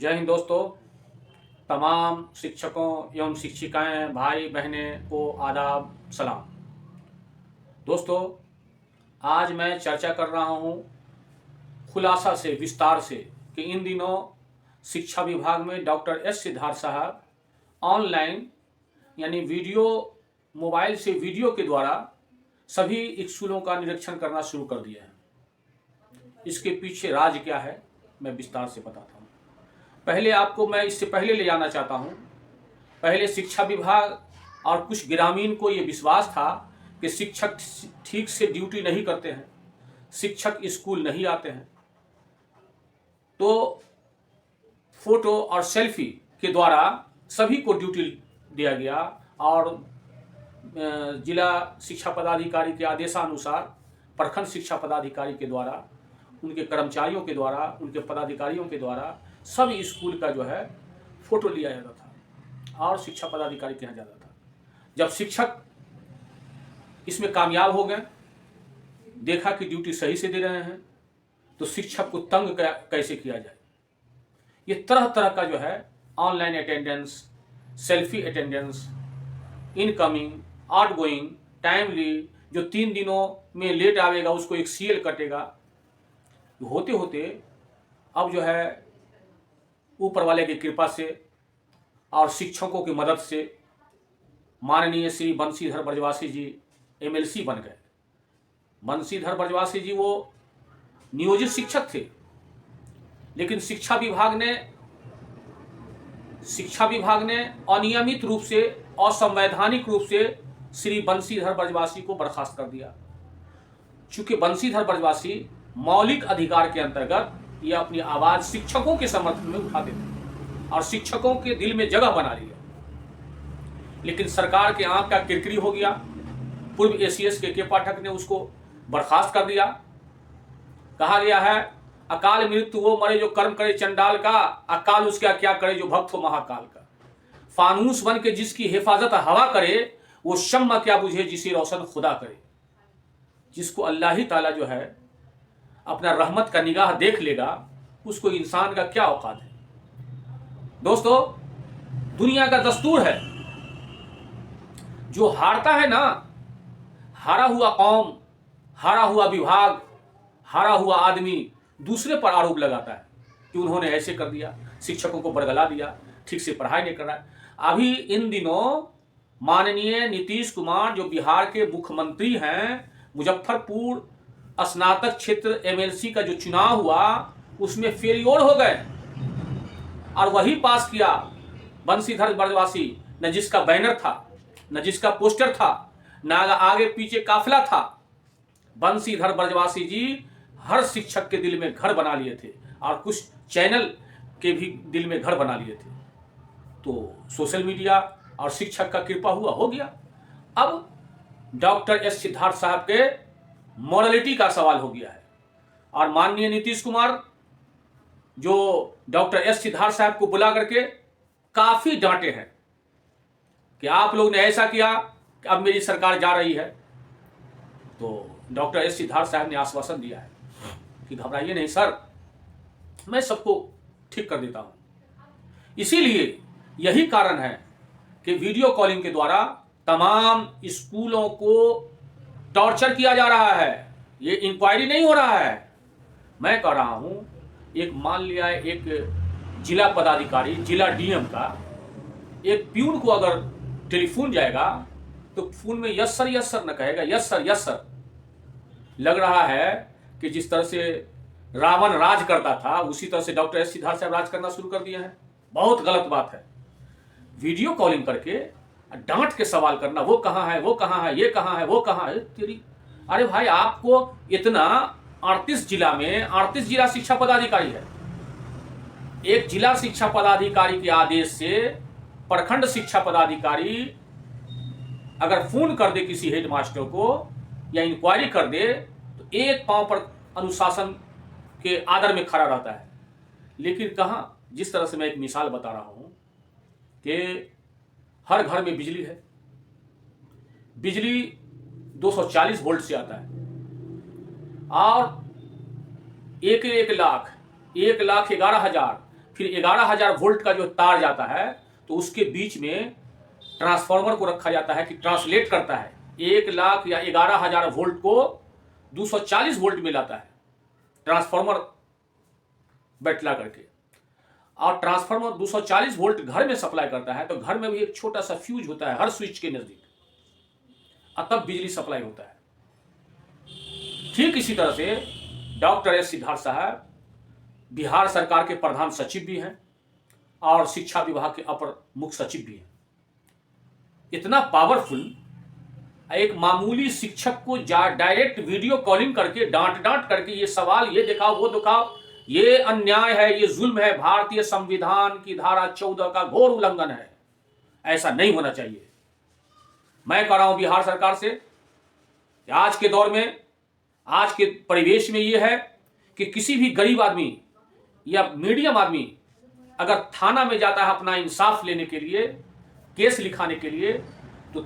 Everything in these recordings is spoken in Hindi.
जय हिंद दोस्तों। तमाम शिक्षकों एवं शिक्षिकाएं भाई बहनें को आदाब सलाम। दोस्तों, आज मैं चर्चा कर रहा हूं खुलासा से, विस्तार से कि इन दिनों शिक्षा विभाग में डॉक्टर एस सिद्धार्थ साहब ऑनलाइन यानी मोबाइल से वीडियो के द्वारा सभी स्कूलों का निरीक्षण करना शुरू कर दिया है। इसके पीछे राज क्या है मैं विस्तार से बताता हूँ। पहले आपको मैं इससे पहले ले जाना चाहता हूँ। पहले शिक्षा विभाग और कुछ ग्रामीण को ये विश्वास था कि शिक्षक ठीक से ड्यूटी नहीं करते हैं, शिक्षक स्कूल नहीं आते हैं, तो फोटो और सेल्फी के द्वारा सभी को ड्यूटी दिया गया और जिला शिक्षा पदाधिकारी के आदेशानुसार प्रखंड शिक्षा पदाधिकारी के द्वारा, उनके कर्मचारियों के द्वारा, उनके पदाधिकारियों के द्वारा सब स्कूल का जो है फोटो लिया जाता था और शिक्षा पदाधिकारी के यहाँ जाता था। जब शिक्षक इसमें कामयाब हो गए, देखा कि ड्यूटी सही से दे रहे हैं, तो शिक्षक को तंग कैसे किया जाए, ये तरह तरह का जो है online attendance, selfie attendance, incoming, outgoing, timely, जो 3 दिनों में लेट आवेगा उसको एक सीएल कटेगा, होते होते अब जो है ऊपर वाले की कृपा से और शिक्षकों की मदद से माननीय श्री बंशीधर ब्रजवासी जी एमएलसी बन गए। बंशीधर ब्रजवासी जी वो नियोजित शिक्षक थे, लेकिन शिक्षा विभाग ने अनियमित रूप से, असंवैधानिक रूप से श्री बंशीधर ब्रजवासी को बर्खास्त कर दिया। चूंकि बंशीधर ब्रजवासी मौलिक अधिकार के अंतर्गत ये अपनी आवाज शिक्षकों के समर्थन में उठाते थे और शिक्षकों के दिल में जगह बना लिया, लेकिन सरकार के आंख का किरकिरी हो गया। पूर्व एसीएस के पाठक ने उसको बर्खास्त कर दिया। कहा गया है, अकाल मृत्यु वो मरे जो कर्म करे चंडाल का, अकाल उसका क्या करे जो भक्त हो महाकाल का। फानूस बन के जिसकी हिफाजत हवा करे, वो शम्मा क्या बुझे जिसे रोशन खुदा करे। जिसको अल्लाह ही ताला जो है अपना रहमत का निगाह देख लेगा, उसको इंसान का क्या औकात है। दोस्तों, दुनिया का दस्तूर है, जो हारता है ना, हारा हुआ कौम, हारा हुआ विभाग, हारा हुआ आदमी दूसरे पर आरोप लगाता है कि उन्होंने ऐसे कर दिया, शिक्षकों को बरगला दिया, ठीक से पढ़ाई नहीं कर रहा है। अभी इन दिनों माननीय नीतीश कुमार जो बिहार के मुख्यमंत्री हैं, मुजफ्फरपुर स्नातक क्षेत्र एमएलसी का जो चुनाव हुआ उसमें फेलियोर हो गए और वही पास किया बंशीधर ब्रजवासी, न जिसका बैनर था, न जिसका पोस्टर था, न आगे पीछे काफिला था। बंशीधर ब्रजवासी जी हर शिक्षक के दिल में घर बना लिए थे और कुछ चैनल के भी दिल में घर बना लिए थे। तो सोशल मीडिया और शिक्षक का कृपा हुआ, हो गया। अब डॉक्टर एस सिद्धार्थ साहब के मॉरलिटी का सवाल हो गया है और माननीय नीतीश कुमार जो डॉक्टर एस सिद्धार्थ साहब को बुला करके काफी डांटे हैं कि आप लोग ने ऐसा किया कि अब मेरी सरकार जा रही है। तो डॉक्टर एस सिद्धार्थ साहब ने आश्वासन दिया है कि घबराइए नहीं सर, मैं सबको ठीक कर देता हूं। इसीलिए यही कारण है कि वीडियो कॉलिंग के द्वारा तमाम स्कूलों को टॉर्चर किया जा रहा है। ये इंक्वायरी नहीं हो रहा है। मैं कह रहा हूं, एक मान लिया एक जिला पदाधिकारी, जिला डीएम का एक प्यून को अगर टेलीफोन जाएगा तो फोन में यस सर न कहेगा, यस सर। लग रहा है कि जिस तरह से रावण राज करता था उसी तरह से डॉक्टर एस सिद्धार्थ साहब राज करना शुरू कर दिए हैं। बहुत गलत बात है। वीडियो कॉलिंग करके डांट के सवाल करना, वो कहाँ है, वो कहाँ है, ये कहाँ है, वो कहाँ है, तेरी। अरे भाई, आपको इतना 38 जिला में 38 जिला शिक्षा पदाधिकारी है। एक जिला शिक्षा पदाधिकारी के आदेश से प्रखंड शिक्षा पदाधिकारी अगर फोन कर दे किसी हेडमास्टर को या इंक्वायरी कर दे तो एक पांव पर अनुशासन के आदर में खड़ा रहता है। लेकिन कहाँ, जिस तरह से मैं एक मिसाल बता रहा हूं कि हर घर में बिजली है, बिजली 240 वोल्ट से आता है और 1,11,11,000 फिर 11,000 वोल्ट का जो तार जाता है तो उसके बीच में ट्रांसफार्मर को रखा जाता है कि ट्रांसलेट करता है 1 लाख या 11,000 वोल्ट को 240 वोल्ट में लाता है ट्रांसफार्मर बैठला करके। और ट्रांसफार्मर 240 वोल्ट घर में सप्लाई करता है तो घर में भी एक छोटा सा फ्यूज होता है हर स्विच के नजदीक, और तब बिजली सप्लाई होता है। ठीक इसी तरह से डॉक्टर एस सिद्धार्थ साहब बिहार सरकार के प्रधान सचिव भी हैं और शिक्षा विभाग के अपर मुख्य सचिव भी हैं। इतना पावरफुल, एक मामूली शिक्षक को डायरेक्ट वीडियो कॉलिंग करके डांट करके ये सवाल ये दिखाओ वो दिखाओ, ये अन्याय है, ये जुल्म है, भारतीय संविधान की धारा 14 का घोर उल्लंघन है, ऐसा नहीं होना चाहिए। मैं कह रहा हूं बिहार सरकार से कि आज के दौर में, आज के परिवेश में यह है कि किसी भी गरीब आदमी या मीडियम आदमी अगर थाना में जाता है अपना इंसाफ लेने के लिए, केस लिखाने के लिए, तो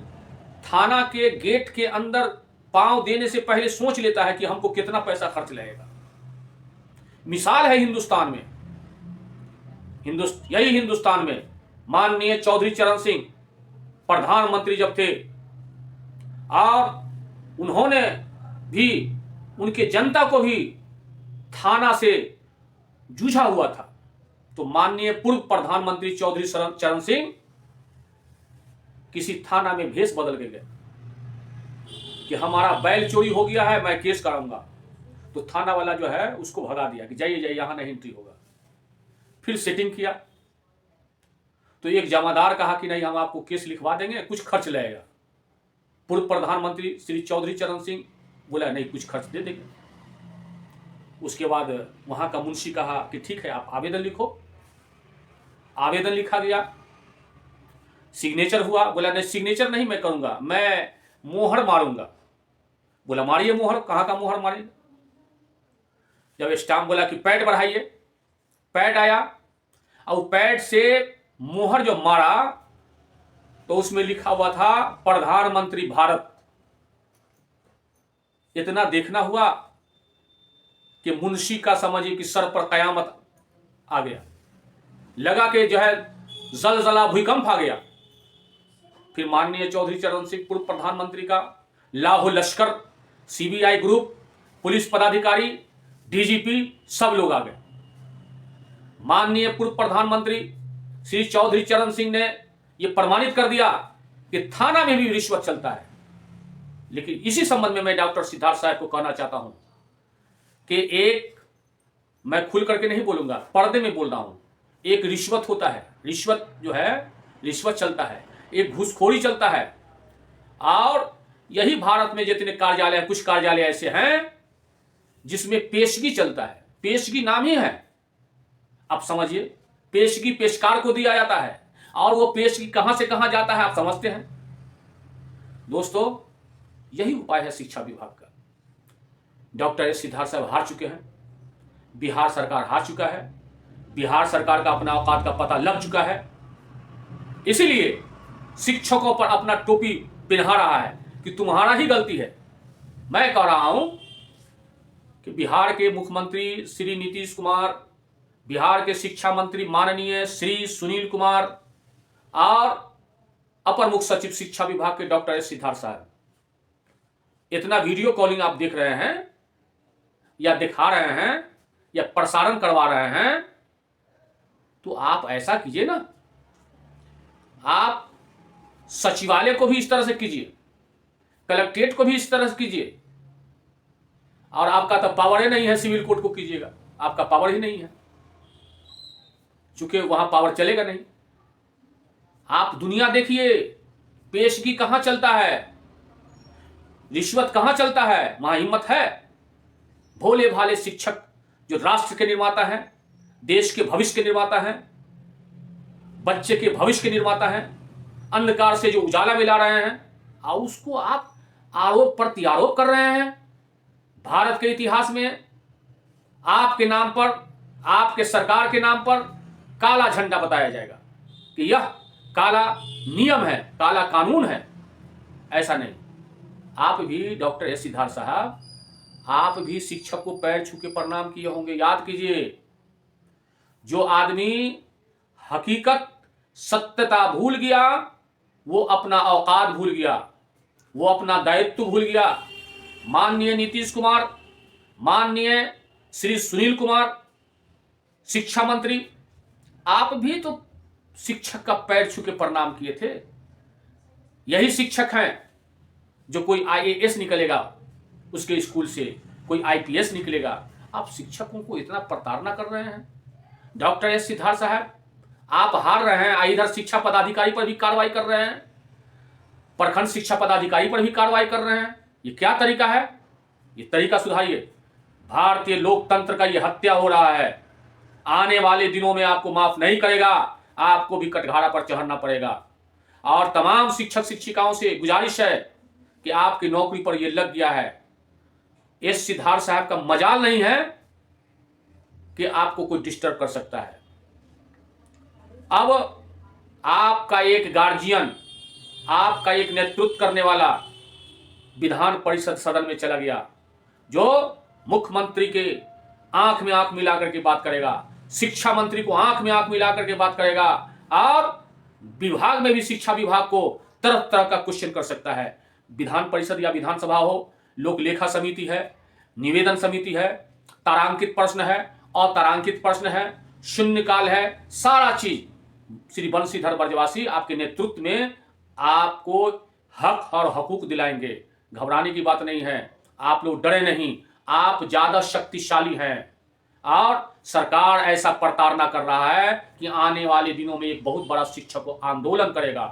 थाना के गेट के अंदर पांव देने से पहले सोच लेता है कि हमको कितना पैसा खर्च लगेगा। मिसाल है हिंदुस्तान में, यही हिंदुस्तान में माननीय चौधरी चरण सिंह प्रधानमंत्री जब थे और उन्होंने भी उनके जनता को भी थाना से जूझा हुआ था, तो माननीय पूर्व प्रधानमंत्री चौधरी चरण सिंह किसी थाना में भेष बदल के गए कि हमारा बैल चोरी हो गया है, मैं केस कराऊंगा। तो थाना वाला जो है उसको भगा दिया कि जाइए जाइए यहां नहीं एंट्री होगा। फिर सेटिंग किया तो एक जमादार कहा कि नहीं हम आपको केस लिखवा देंगे, कुछ खर्च लगेगा। पूर्व प्रधानमंत्री श्री चौधरी चरण सिंह बोला नहीं कुछ खर्च दे देंगे। उसके बाद वहां का मुंशी कहा कि ठीक है आप आवेदन लिखो। आवेदन लिखा गया, सिग्नेचर हुआ। बोला नहीं सिग्नेचर नहीं मैं करूंगा, मैं मोहर मारूंगा। बोला मारिए मोहर। कहां का मोहर मारिए? जब स्टाम्प बोला कि पैड बढ़ाइए, पैड आया और पैड से मोहर जो मारा तो उसमें लिखा हुआ था प्रधानमंत्री भारत। इतना देखना हुआ कि मुंशी का समझिए कि सर पर कयामत आ गया, लगा कि जो है जलजला भूकंप आ गया। फिर माननीय चौधरी चरण सिंह पूर्व प्रधानमंत्री का लाखों लश्कर, सीबीआई ग्रुप, पुलिस पदाधिकारी, डीजीपी सब लोग आ गए। माननीय पूर्व प्रधानमंत्री श्री चौधरी चरण सिंह ने यह प्रमाणित कर दिया कि थाना में भी रिश्वत चलता है। लेकिन इसी संबंध में मैं डॉक्टर सिद्धार्थ साहब को कहना चाहता हूं कि एक, मैं खुल करके नहीं बोलूंगा, पर्दे में बोल रहा हूं, एक रिश्वत होता है, रिश्वत जो है रिश्वत चलता है, एक घूसखोरी चलता है। और यही भारत में जितने कार्यालय, कुछ कार्यालय ऐसे हैं जिसमें पेशगी चलता है। पेशगी नाम ही है, आप समझिए, पेशगी पेशकार को दिया जाता है और वो पेशगी कहां से कहां जाता है आप समझते हैं। दोस्तों यही उपाय है शिक्षा विभाग का। डॉक्टर एस सिद्धार्थ साहब हार चुके हैं, बिहार सरकार हार चुका है, बिहार सरकार का अपना औकात का पता लग चुका है। इसीलिए शिक्षकों पर अपना टोपी पहना रहा है कि तुम्हारा ही गलती है। मैं कह रहा हूं कि बिहार के मुख्यमंत्री श्री नीतीश कुमार, बिहार के शिक्षा मंत्री माननीय श्री सुनील कुमार और अपर मुख्य सचिव शिक्षा विभाग के डॉक्टर एस सिद्धार्थ साहब, इतना वीडियो कॉलिंग आप देख रहे हैं या दिखा रहे हैं या प्रसारण करवा रहे हैं, तो आप ऐसा कीजिए ना, आप सचिवालय को भी इस तरह से कीजिए, कलेक्ट्रेट को भी इस तरह से कीजिए। और आपका तो पावर ही नहीं है, सिविल कोर्ट को कीजिएगा, आपका पावर ही नहीं है, चूंकि वहां पावर चलेगा नहीं। आप दुनिया देखिए, पेशगी कहां चलता है, रिश्वत कहां चलता है, वहां हिम्मत है। भोले भाले शिक्षक जो राष्ट्र के निर्माता हैं, देश के भविष्य के निर्माता हैं, बच्चे के भविष्य के निर्माता हैं, अंधकार से जो उजाला मिला रहे हैं, और उसको आप आरोप प्रत्यारोप कर रहे हैं। भारत के इतिहास में आपके नाम पर, आपके सरकार के नाम पर काला झंडा बताया जाएगा कि यह काला नियम है, काला कानून है। ऐसा नहीं। आप भी डॉक्टर एस सिद्धार्थ साहब, आप भी शिक्षक को पैर छू के प्रणाम किए होंगे, याद कीजिए। जो आदमी हकीकत सत्यता भूल गया, वो अपना औकात भूल गया, वो अपना दायित्व भूल गया। माननीय नीतीश कुमार, माननीय श्री सुनील कुमार शिक्षा मंत्री, आप भी तो शिक्षक का पैर छू के प्रणाम किए थे। यही शिक्षक हैं जो कोई IAS निकलेगा उसके स्कूल से, कोई IPS निकलेगा। आप शिक्षकों को इतना प्रताड़ना कर रहे हैं। डॉक्टर S सिद्धार्थ साहब, आप हार रहे हैं, इधर शिक्षा पदाधिकारी पर भी कार्रवाई कर रहे हैं, प्रखंड शिक्षा पदाधिकारी पर भी कार्रवाई कर रहे हैं। ये क्या तरीका है? ये तरीका सुधारिए। भारतीय लोकतंत्र का ये हत्या हो रहा है। आने वाले दिनों में आपको माफ नहीं करेगा, आपको भी कटघारा पर चढ़ना पड़ेगा। और तमाम शिक्षक शिक्षिकाओं से गुजारिश है कि आपकी नौकरी पर ये लग गया है, एस सिद्धार्थ साहब का मजाल नहीं है कि आपको कोई डिस्टर्ब कर सकता है। अब आपका एक गार्जियन, आपका एक नेतृत्व करने वाला विधान परिषद सदन में चला गया, जो मुख्यमंत्री के आंख में आंख मिला करके बात करेगा, शिक्षा मंत्री को आंख में आंख मिला करके बात करेगा, और विभाग में भी शिक्षा विभाग को तरह तरह का क्वेश्चन कर सकता है। विधान परिषद या विधानसभा हो, लोक लेखा समिति है, निवेदन समिति है, तारांकित प्रश्न है, अतारांकित प्रश्न है, शून्यकाल है, सारा चीज श्री बंशीधर ब्रजवासी आपके नेतृत्व में आपको हक और हकूक दिलाएंगे। घबराने की बात नहीं है, आप लोग डरे नहीं, आप ज्यादा शक्तिशाली हैं। और सरकार ऐसा प्रताड़ना कर रहा है कि आने वाले दिनों में एक बहुत बड़ा शिक्षक आंदोलन करेगा।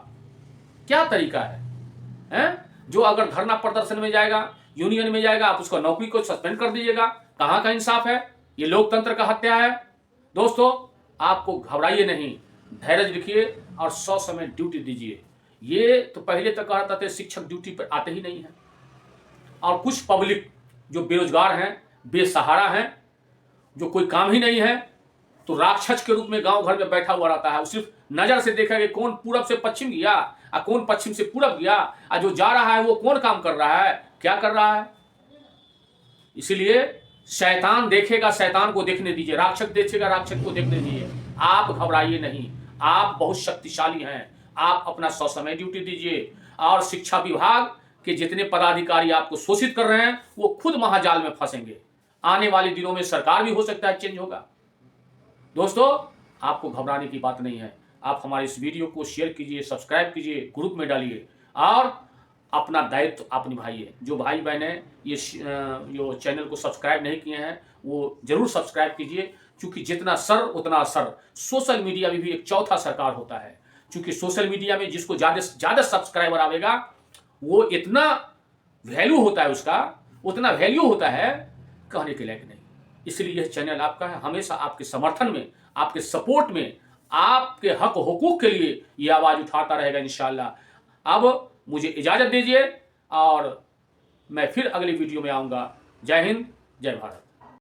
क्या तरीका है? जो अगर धरना प्रदर्शन में जाएगा, यूनियन में जाएगा, आप उसको नौकरी को सस्पेंड कर दीजिएगा। कहां का इंसाफ है? ये लोकतंत्र का हत्या है। दोस्तों, आपको घबराइए नहीं, धैर्य रखिए और 100 समय ड्यूटी दीजिए। ये तो पहले तक कहता था शिक्षक ड्यूटी पर आते ही नहीं है। और कुछ पब्लिक जो बेरोजगार हैं, बेसहारा हैं, जो कोई काम ही नहीं है, तो राक्षस के रूप में गांव घर में बैठा हुआ रहता है। वो सिर्फ नजर से देखा कि कौन पूरब से पश्चिम गया और कौन पश्चिम से पूरब गया, और जो जा रहा है वो कौन काम कर रहा है, क्या कर रहा है। इसीलिए शैतान देखेगा, शैतान को देखने दीजिए, राक्षस देखेगा, राक्षस को देखने दीजिए। आप घबराइए नहीं, आप बहुत शक्तिशाली हैं। आप अपना 100 समय ड्यूटी दीजिए। और शिक्षा विभाग के जितने पदाधिकारी आपको शोषित कर रहे हैं, वो खुद महाजाल में फंसेंगे। आने वाले दिनों में सरकार भी हो सकता है चेंज होगा। दोस्तों, आपको घबराने की बात नहीं है। आप हमारे इस वीडियो को शेयर कीजिए, सब्सक्राइब कीजिए, ग्रुप में डालिए और अपना दायित्व आप निभाइए। जो भाई बहन ये जो चैनल को सब्सक्राइब नहीं किए हैं, वो जरूर सब्सक्राइब कीजिए, क्योंकि जितना सर उतना असर। सोशल मीडिया में भी एक चौथा सरकार होता है, क्योंकि सोशल मीडिया में जिसको ज्यादा सब्सक्राइबर आवेगा, वो इतना वैल्यू होता है, उसका उतना वैल्यू होता है, कहने के लायक नहीं। इसलिए यह चैनल आपका है, हमेशा आपके समर्थन में, आपके सपोर्ट में, आपके हक हुकूक के लिए यह आवाज उठाता रहेगा इंशाअल्लाह। अब मुझे इजाजत दीजिए और मैं फिर अगली वीडियो में आऊंगा। जय हिंद, जय भारत।